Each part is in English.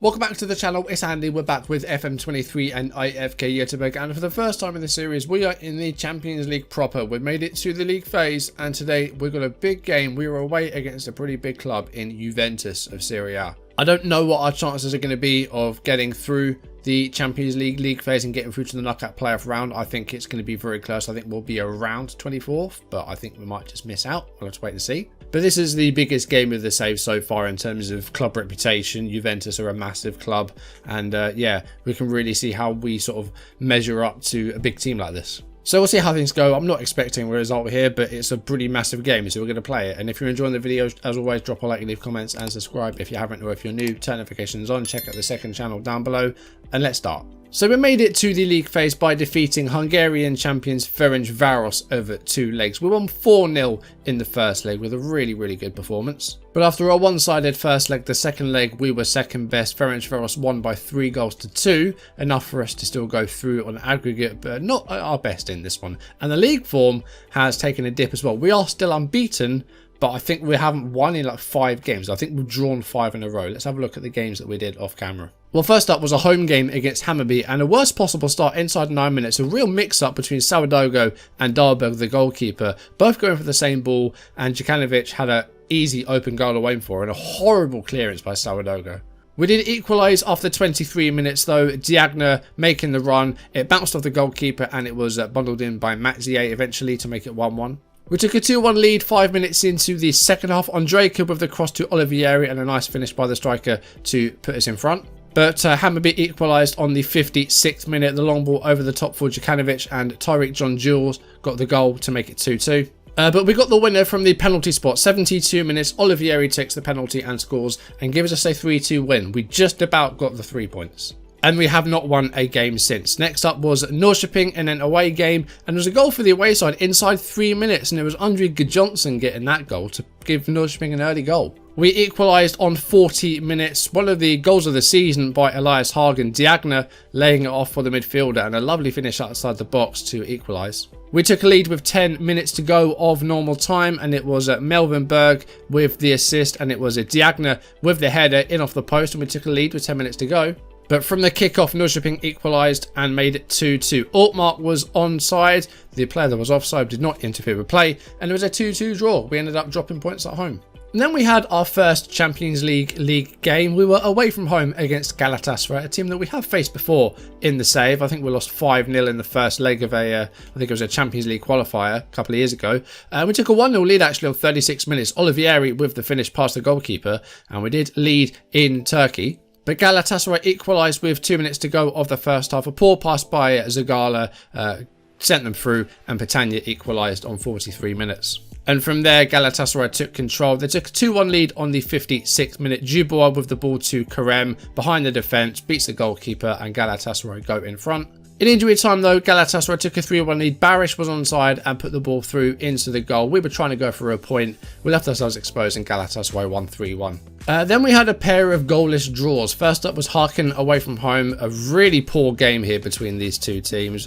Welcome back to the channel, it's Andy. We're back with FM23 and IFK Goteborg, and for the first time in the series we are in the Champions League proper. We've made it to the league phase and today we've got a big game. We are away against a pretty big club in Juventus of Serie A. I don't know what our chances are going to be of getting through the Champions League phase and getting through to the knockout playoff round. I think it's going to be very close. I think we'll be around 24th, but I think we might just miss out. We'll have to wait and see. But this is the biggest game of the save so far in terms of club reputation. Juventus are a massive club, and yeah, we can really see how we sort of measure up to a big team like this. So we'll see how things go. I'm not expecting a result here, but it's a pretty massive game, so we're going to play it. And if you're enjoying the videos, as always, drop a like, leave comments, and subscribe if you haven't, or if you're new, turn notifications on. Check out the second channel down below, and let's start. So we made it to the league phase by defeating Hungarian champions Ferencváros over 2 legs. We won 4-0 in the first leg with a really good performance. But after a one-sided first leg, the second leg we were second best. Ferencváros won by 3 goals to 2, enough for us to still go through on aggregate, but not at our best in this one. And the league form has taken a dip as well. We are still unbeaten, but I think we haven't won in like 5 games. I think we've drawn 5 in a row. Let's have a look at the games that we did off camera. Well, first up was a home game against Hammarby, and a worst possible start inside 9 minutes. A real mix-up between Sourdough and Dahlberg, the goalkeeper, both going for the same ball, and Jokanovic had an easy open goal to aim for, and a horrible clearance by Sourdough. We did equalise after 23 minutes though, Diagna making the run. It bounced off the goalkeeper, and it was bundled in by Matzier eventually to make it 1-1. We took a 2-1 lead 5 minutes into the second half. Andrejka with the cross to Olivieri, and a nice finish by the striker to put us in front. But Hammarby equalised on the 56th minute. The long ball over the top for Jokanovic, and Tyreek John Jules got the goal to make it 2-2. But we got the winner from the penalty spot. 72 minutes, Olivieri takes the penalty and scores and gives us a 3-2 win. We just about got the 3 points. And we have not won a game since. Next up was Norrköping in an away game, and there was a goal for the away side inside 3 minutes, and it was Andre Johnson getting that goal to give Norrköping an early goal. We equalised on 40 minutes, one of the goals of the season by Elias Hagen, Diagna laying it off for the midfielder, and a lovely finish outside the box to equalise. We took a lead with 10 minutes to go of normal time, and it was Melvin Berg with the assist, and it was Diagna with the header in off the post, and we took a lead with 10 minutes to go. But from the kick-off, Norrköping equalised and made it 2-2. Altmark was onside. The player that was offside did not interfere with play, and it was a 2-2 draw. We ended up dropping points at home. And then we had our first Champions League game. We were away from home against Galatasaray, a team that we have faced before in the save. I think we lost 5-0 in the first leg of I think it was a Champions League qualifier a couple of years ago. We took a 1-0 lead actually on 36 minutes. Olivieri with the finish past the goalkeeper, and we did lead in Turkey. But Galatasaray equalised with 2 minutes to go of the first half. A poor pass by Zagala sent them through, and Petagna equalised on 43 minutes. And from there, Galatasaray took control. They took a 2-1 lead on the 56th minute. Dubois with the ball to Kerem behind the defence, beats the goalkeeper, and Galatasaray go in front. In injury time though, Galatasaray took a 3-1 lead. Barish was onside and put the ball through into the goal. We were trying to go for a point. We left ourselves exposed, and Galatasaray won 3-1. Then we had a pair of goalless draws. First up was Harkin away from home. A really poor game here between these two teams.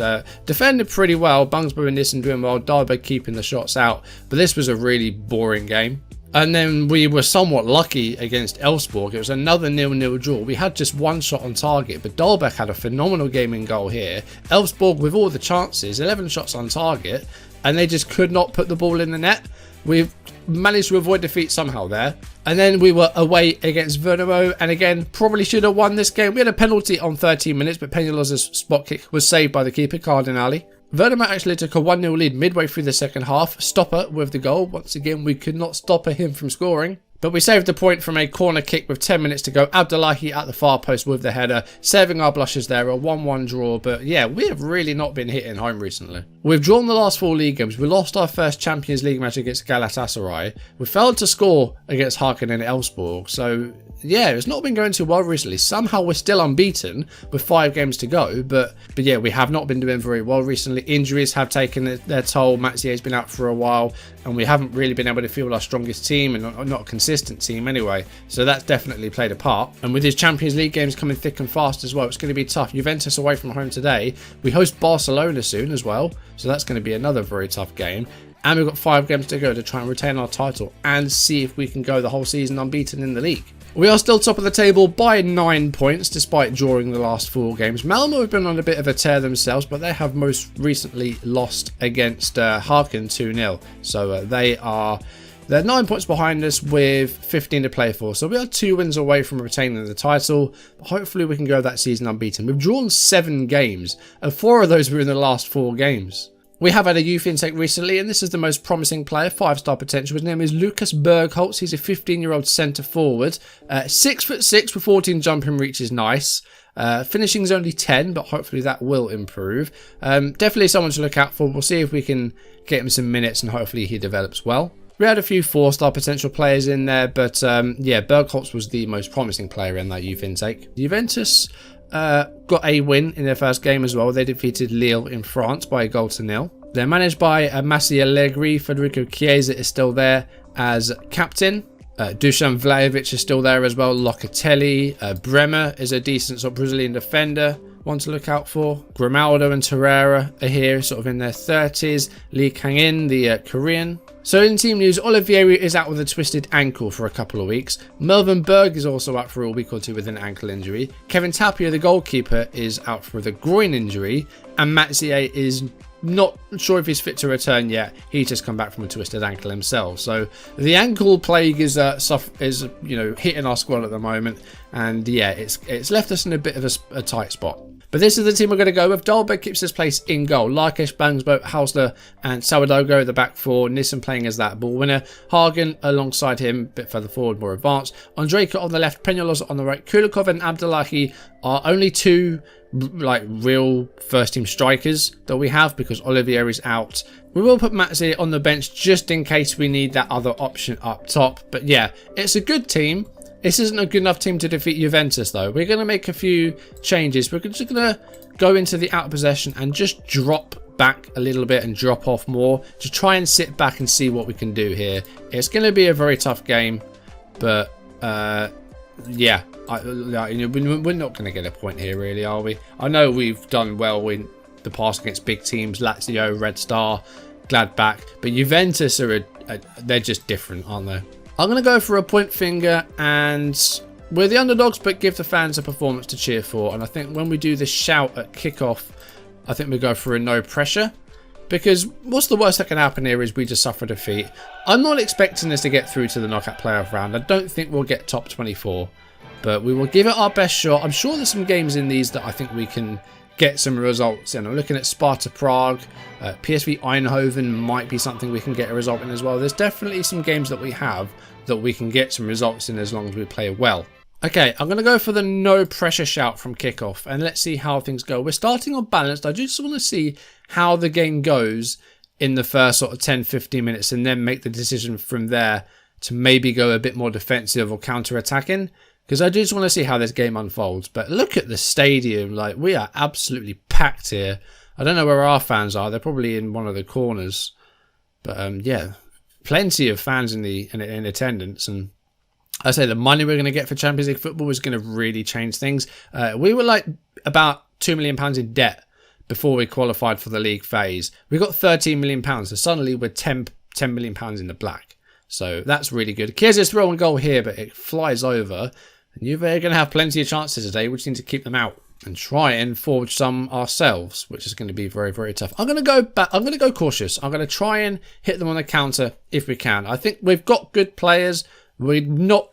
Defended pretty well. Bungsbo and Nissen doing well. Dahlberg keeping the shots out. But this was a really boring game. And then we were somewhat lucky against Elfsborg. It was another 0-0 draw. We had just 1 shot on target, but Dahlberg had a phenomenal game in goal here. Elfsborg with all the chances, 11 shots on target, and they just could not put the ball in the net. We've managed to avoid defeat somehow there. And then we were away against Vernamo, and again, probably should have won this game. We had a penalty on 13 minutes, but Peñaloz's spot kick was saved by the keeper, Cardinali. Vernamo actually took a 1-0 lead midway through the second half. Stopper with the goal. Once again, we could not stop him from scoring. But we saved a point from a corner kick with 10 minutes to go. Abdullahi at the far post with the header, saving our blushes there. A 1-1 draw. But yeah, we have really not been hitting home recently. We've drawn the last 4 league games. We lost our first Champions League match against Galatasaray. We failed to score against Harkin and Elfsborg. So yeah, it's not been going too well recently. Somehow we're still unbeaten with 5 games to go. But yeah, we have not been doing very well recently. Injuries have taken their toll. Matzier's been out for a while, and we haven't really been able to field our strongest team, and not a consistent team anyway. So that's definitely played a part. And with his Champions League games coming thick and fast as well, it's going to be tough. Juventus away from home today. We host Barcelona soon as well, so that's going to be another very tough game. And we've got 5 games to go to try and retain our title and see if we can go the whole season unbeaten in the league. We are still top of the table by 9 points despite drawing the last 4 games. Malmo have been on a bit of a tear themselves, but they have most recently lost against Harken 2-0. So they're 9 points behind us with 15 to play for. So we are 2 wins away from retaining the title. But hopefully we can go that season unbeaten. We've drawn 7 games, and 4 of those were in the last 4 games. We have had a youth intake recently, and this is the most promising player, 5-star potential. His name is Lucas Bergholtz. He's a 15-year-old centre forward. 6'6" with 14 jumping reach is nice. Finishing's only 10, but hopefully that will improve. Definitely someone to look out for. We'll see if we can get him some minutes, and hopefully he develops well. We had a few 4-star potential players in there, but yeah, Bergholtz was the most promising player in that youth intake. Juventus got a win in their first game as well. They defeated Lille in France by 1-0. They're managed by Massi Allegri. Federico Chiesa is still there as captain. Dusan Vlahovic is still there as well. Locatelli. Bremer is a decent sort of Brazilian defender, one to look out for. Grimaldo and Torreira are here, sort of in their 30s. Lee Kang-in, the Korean. So in team news, Olivieri is out with a twisted ankle for a couple of weeks. Melvin Berg is also out for a week or 2 with an ankle injury. Kevin Tapia, the goalkeeper, is out with a groin injury. And Matzier is not sure if he's fit to return yet. He's just come back from a twisted ankle himself. So the ankle plague is hitting our squad at the moment. And yeah, it's left us in a bit of a tight spot. But this is the team we're going to go with. Dahlberg keeps his place in goal. Larkesh, Bangsbo, Hausler and Sourdough at the back 4. Nissen playing as that ball winner. Hagen alongside him, a bit further forward, more advanced. Andrejka on the left, Peñalos on the right. Kulikov and Abdullahi are only 2 real first team strikers that we have because Olivier is out. We will put Matze on the bench just in case we need that other option up top. But yeah, it's a good team. This isn't a good enough team to defeat Juventus, though. We're going to make a few changes. We're just going to go into the out of possession and just drop back a little bit and drop off more to try and sit back and see what we can do here. It's going to be a very tough game, but yeah, we're not going to get a point here, really, are we? I know we've done well in the past against big teams, Lazio, Red Star, Gladbach, but Juventus they're just different, aren't they? I'm going to go for a point finger, and we're the underdogs, but give the fans a performance to cheer for. And I think when we do this shout at kickoff, I think we go for a no pressure. Because what's the worst that can happen here is we just suffer defeat. I'm not expecting us to get through to the knockout playoff round. I don't think we'll get top 24, but we will give it our best shot. I'm sure there's some games in these that I think we can get some results in. I'm looking at Sparta Prague, PSV Eindhoven might be something we can get a result in as well. There's definitely some games that we have that we can get some results in as long as we play well. Okay, I'm going to go for the no pressure shout from kickoff, and let's see how things go. We're starting on balanced. I just want to see how the game goes in the first sort of 10-15 minutes and then make the decision from there to maybe go a bit more defensive or counter-attacking. Because I just want to see how this game unfolds. But look at the stadium. Like, we are absolutely packed here. I don't know where our fans are. They're probably in one of the corners. But yeah, plenty of fans in attendance. And I say the money we're going to get for Champions League football is going to really change things. We were like about £2 million in debt before we qualified for the league phase. We got £13 million. So suddenly we're £10 million in the black. So that's really good. Chiesa's throwing goal here, but it flies over. And you're going to have plenty of chances today. We just need to keep them out and try and forge some ourselves, which is going to be very, very tough. I'm going to go back. I'm going to go cautious. I'm going to try and hit them on the counter if we can. I think we've got good players. We're no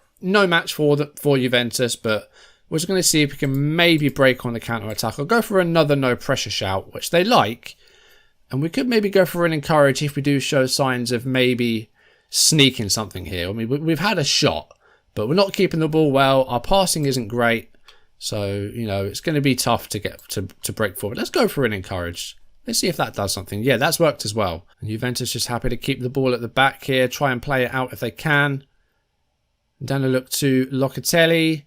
match for Juventus, but we're just going to see if we can maybe break on the counter attack. I'll go for another no pressure shout, which they like, and we could maybe go for an encourage if we do show signs of maybe sneaking something here. I mean, we've had a shot, but we're not keeping the ball well. Our passing isn't great. So, it's going to be tough to get to break forward. Let's go for an encourage. Let's see if that does something. Yeah, that's worked as well. And Juventus just happy to keep the ball at the back here. Try and play it out if they can. Down a look to Locatelli.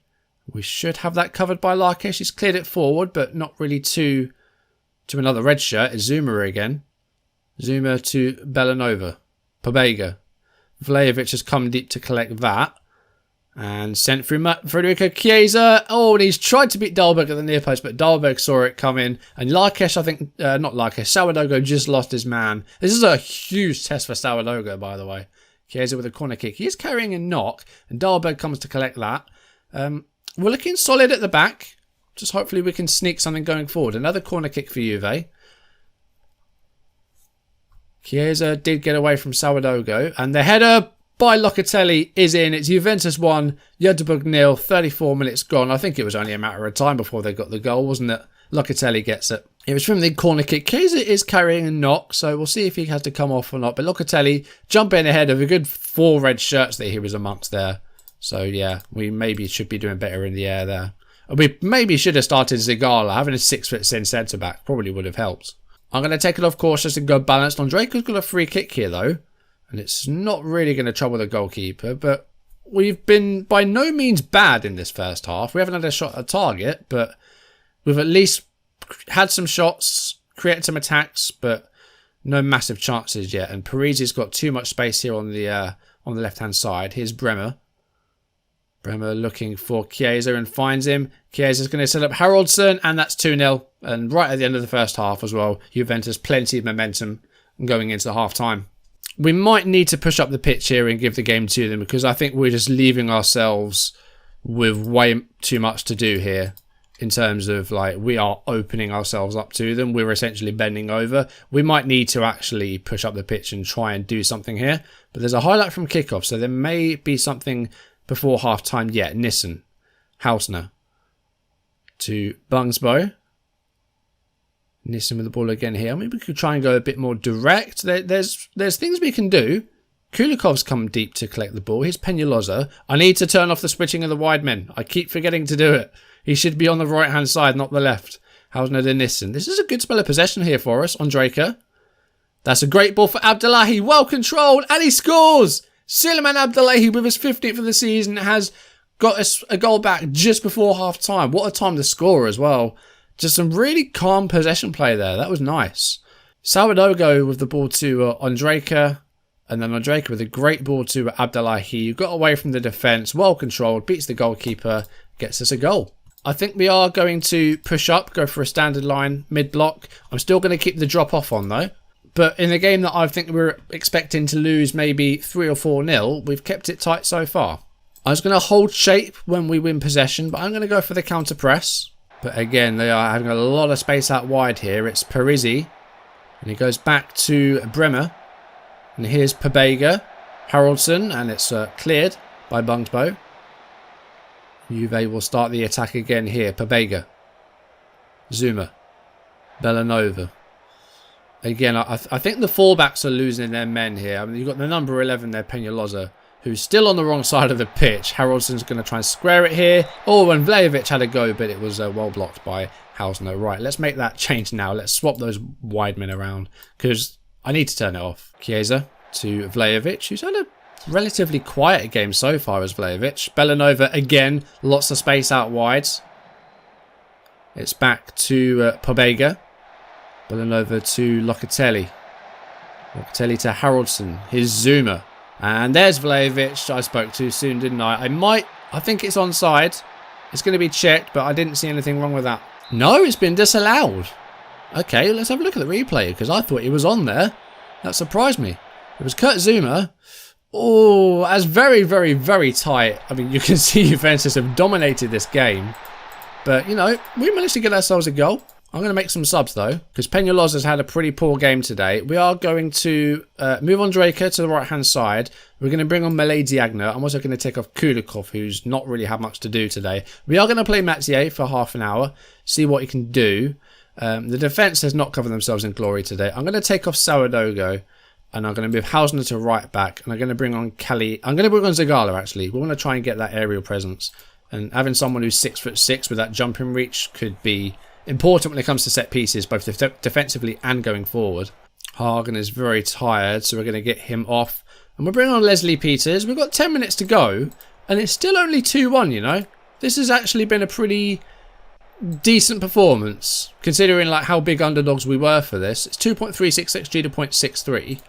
We should have that covered by Larkesh. He's cleared it forward, but not really to another red shirt. It's Zuma again. Zuma to Belanova. Pobega. Vlahovic has come deep to collect that. And sent through Federico Chiesa. Oh, and he's tried to beat Dahlberg at the near post, but Dahlberg saw it coming. And Larkesh, I think, not Larkesh, Sourdough just lost his man. This is a huge test for Sourdough, by the way. Chiesa with a corner kick. He is carrying a knock, and Dahlberg comes to collect that. We're looking solid at the back. Just hopefully we can sneak something going forward. Another corner kick for Juve. Chiesa did get away from Sourdough. And the header by Locatelli is in. It's Juventus 1, Göteborg 0, 34 minutes gone. I think it was only a matter of time before they got the goal, wasn't it? Locatelli gets it. It was from the corner kick. Chiesa is carrying a knock, so we'll see if he has to come off or not. But Locatelli jumping ahead of a good 4 red shirts that he was amongst there. So yeah, we maybe should be doing better in the air there. We maybe should have started Zagala. Having a 6'10" centre back probably would have helped. I'm going to take it off course just to go balanced. Ondrejka's got a free kick here though. And it's not really going to trouble the goalkeeper. But we've been by no means bad in this first half. We haven't had a shot at target. But we've at least had some shots, created some attacks. But no massive chances yet. And Parisi's got too much space here on the left-hand side. Here's Bremer. Bremer looking for Chiesa and finds him. Chiesa's going to set up Haraldsson, and that's 2-0. And right at the end of the first half as well, Juventus plenty of momentum going into half-time. We might need to push up the pitch here and give the game to them because I think we're just leaving ourselves with way too much to do here in terms of like we are opening ourselves up to them. We're essentially bending over. We might need to actually push up the pitch and try and do something here. But there's a highlight from kickoff, so there may be something before half-time yet. Nissen, Hausner to Bungsbo. Nissen with the ball again here. Maybe we could try and go a bit more direct. There's things we can do. Kulikov's come deep to collect the ball. Here's Peñalosa. I need to turn off the switching of the wide men. I keep forgetting to do it. He should be on the right-hand side, not the left. Hausner to Nissen. This is a good spell of possession here for us. Ondrejka. That's a great ball for Abdullahi. Well controlled. And he scores! Silman Abdullahi with his 15th of the season has got a goal back just before half-time. What a time to score as well. Just some really calm possession play there. That was nice. Sourdough with the ball to Ondrejka. And then Ondrejka with a great ball to Abdullahi, who got away from the defence. Well controlled. Beats the goalkeeper. Gets us a goal. I think we are going to push up. Go for a standard line mid-block. I'm still going to keep the drop-off on though. But in a game that I think we're expecting to lose maybe 3 or 4-0, we've kept it tight so far. I was going to hold shape when we win possession, but I'm going to go for the counter press. But again, they are having a lot of space out wide here. It's Parisi. And he goes back to Bremer. And here's Pabega. Haraldsson. And it's cleared by Bungsbo. Juve will start the attack again here. Pabega. Zuma. Bellanova. Again, I think the fullbacks are losing their men here. I mean, you've got the number 11 there, Peñalosa, who's still on the wrong side of the pitch. Haraldsson's going to try and square it here. Oh, and Vlahovic had a go, but it was well blocked by Hausner. Right, let's make that change now. Let's swap those wide men around because I need to turn it off. Chiesa to Vlahovic, who's had a relatively quiet game so far as Vlahovic. Bellanova again, lots of space out wide. It's back to Pobega. Bellanova to Locatelli. Locatelli to Haraldsson. Here's Zuma. And there's Vlahovic. I spoke too soon, didn't I? I think it's onside. It's going to be checked, but I didn't see anything wrong with that. No, it's been disallowed. Okay, let's have a look at the replay, because I thought he was on there. That surprised me. It was Kurt Zuma. Oh, that's very, very, very tight. I mean, you can see Juventus have dominated this game. But, you know, we managed to get ourselves a goal. I'm going to make some subs though, because Peñalosa has had a pretty poor game today. We are going to move Ondrejka to the right-hand side. We're going to bring on Malay Diagna. I'm also going to take off Kulikov, who's not really had much to do today. We are going to play Mathieu for half an hour, see what he can do. The defence has not covered themselves in glory today. I'm going to take off Sourdough, and I'm going to move Hausner to right back, and I'm going to bring on Kelly. I'm going to bring on Zagala, actually. We want to try and get that aerial presence. And having someone who's 6'6" with that jumping reach could be important when it comes to set pieces, both defensively and going forward. Hagen is very tired, so we're going to get him off. And we're bringing on Leslie Peters. We've got 10 minutes to go, and it's still only 2-1, you know. This has actually been a pretty decent performance, considering like how big underdogs we were for this. It's 2.36 XG to 0.63.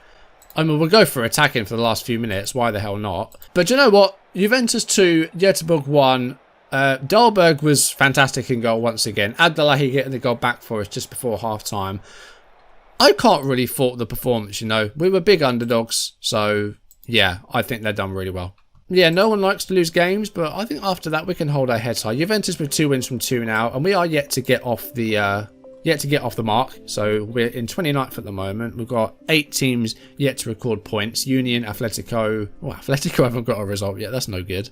I mean, we'll go for attacking for the last few minutes. Why the hell not? But you know what? Juventus 2, Göteborg 1. Dahlberg was fantastic in goal once again. Abdullahi getting the goal back for us just before half-time. I can't really fault the performance, you know. We were big underdogs, so yeah, I think they've done really well. Yeah, no one likes to lose games, but I think after that we can hold our heads high. Juventus with 2 wins from 2 now, and we are yet to get off the mark. So we're in 29th at the moment. We've got 8 teams yet to record points. Union, Atletico. Well, Atletico haven't got a result yet. That's no good.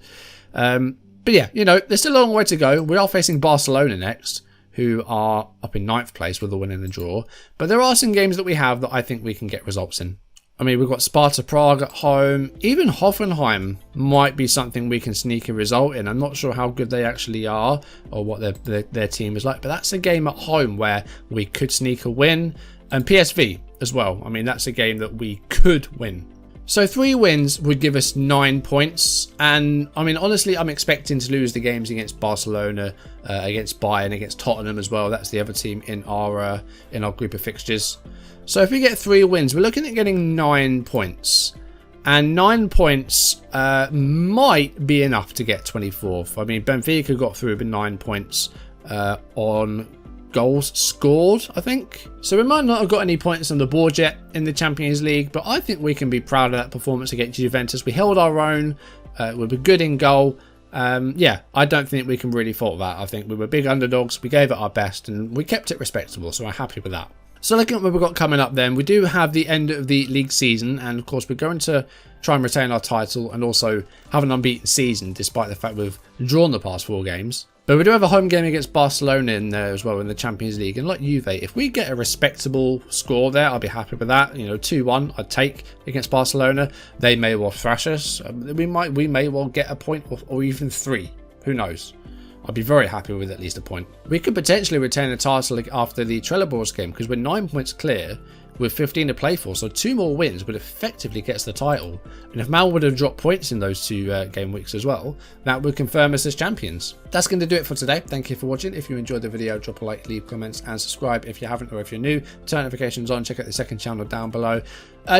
But yeah, you know, there's still a long way to go. We are facing Barcelona next, who are up in 9th place with a win and a draw. But there are some games that we have that I think we can get results in. I mean, we've got Sparta Prague at home. Even Hoffenheim might be something we can sneak a result in. I'm not sure how good they actually are or what their team is like, but that's a game at home where we could sneak a win. And PSV as well. I mean, that's a game that we could win. So 3 wins would give us 9 points. And I mean, honestly, I'm expecting to lose the games against Barcelona, against Bayern, against Tottenham as well. That's the other team in our group of fixtures. So if we get 3 wins, we're looking at getting 9 points. And 9 points might be enough to get 24th. I mean, Benfica got through with 9 points on goals scored, I think. So we might not have got any points on the board yet in the Champions League, but I think we can be proud of that performance against Juventus. We held our own. We were good in goal. Yeah, I don't think we can really fault that. I think we were big underdogs. We gave it our best and we kept it respectable, so I'm happy with that. So looking at what we've got coming up then, we do have the end of the league season, and of course we're going to try and retain our title and also have an unbeaten season despite the fact we've drawn the past 4 games. But we do have a home game against Barcelona in there as well in the Champions League, and like Juve, if we get a respectable score there, I'll be happy with that. You know, 2-1 I'd take against Barcelona. They may well thrash us. We may well get a point or even 3. Who knows? I'd be very happy with at least a point. We could potentially retain a title after the Trelleborg game because we're 9 points clear with 15 to play for, so 2 more wins would effectively get us the title. And if Mal would have dropped points in those 2 game weeks as well, that would confirm us as champions. That's going to do it for today. Thank you for watching. If you enjoyed the video, drop a like, leave comments and subscribe if you haven't, or if you're new, turn notifications on, check out the second channel down below.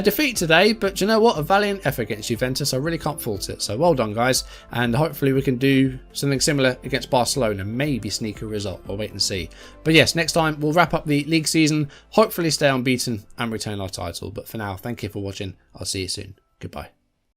Defeat today, but you know what? A valiant effort against Juventus. I really can't fault it. So well done, guys. And hopefully we can do something similar against Barcelona. Maybe sneak a result. We'll wait and see. But yes, next time we'll wrap up the league season, hopefully stay unbeaten and retain our title. But for now, thank you for watching. I'll see you soon. Goodbye.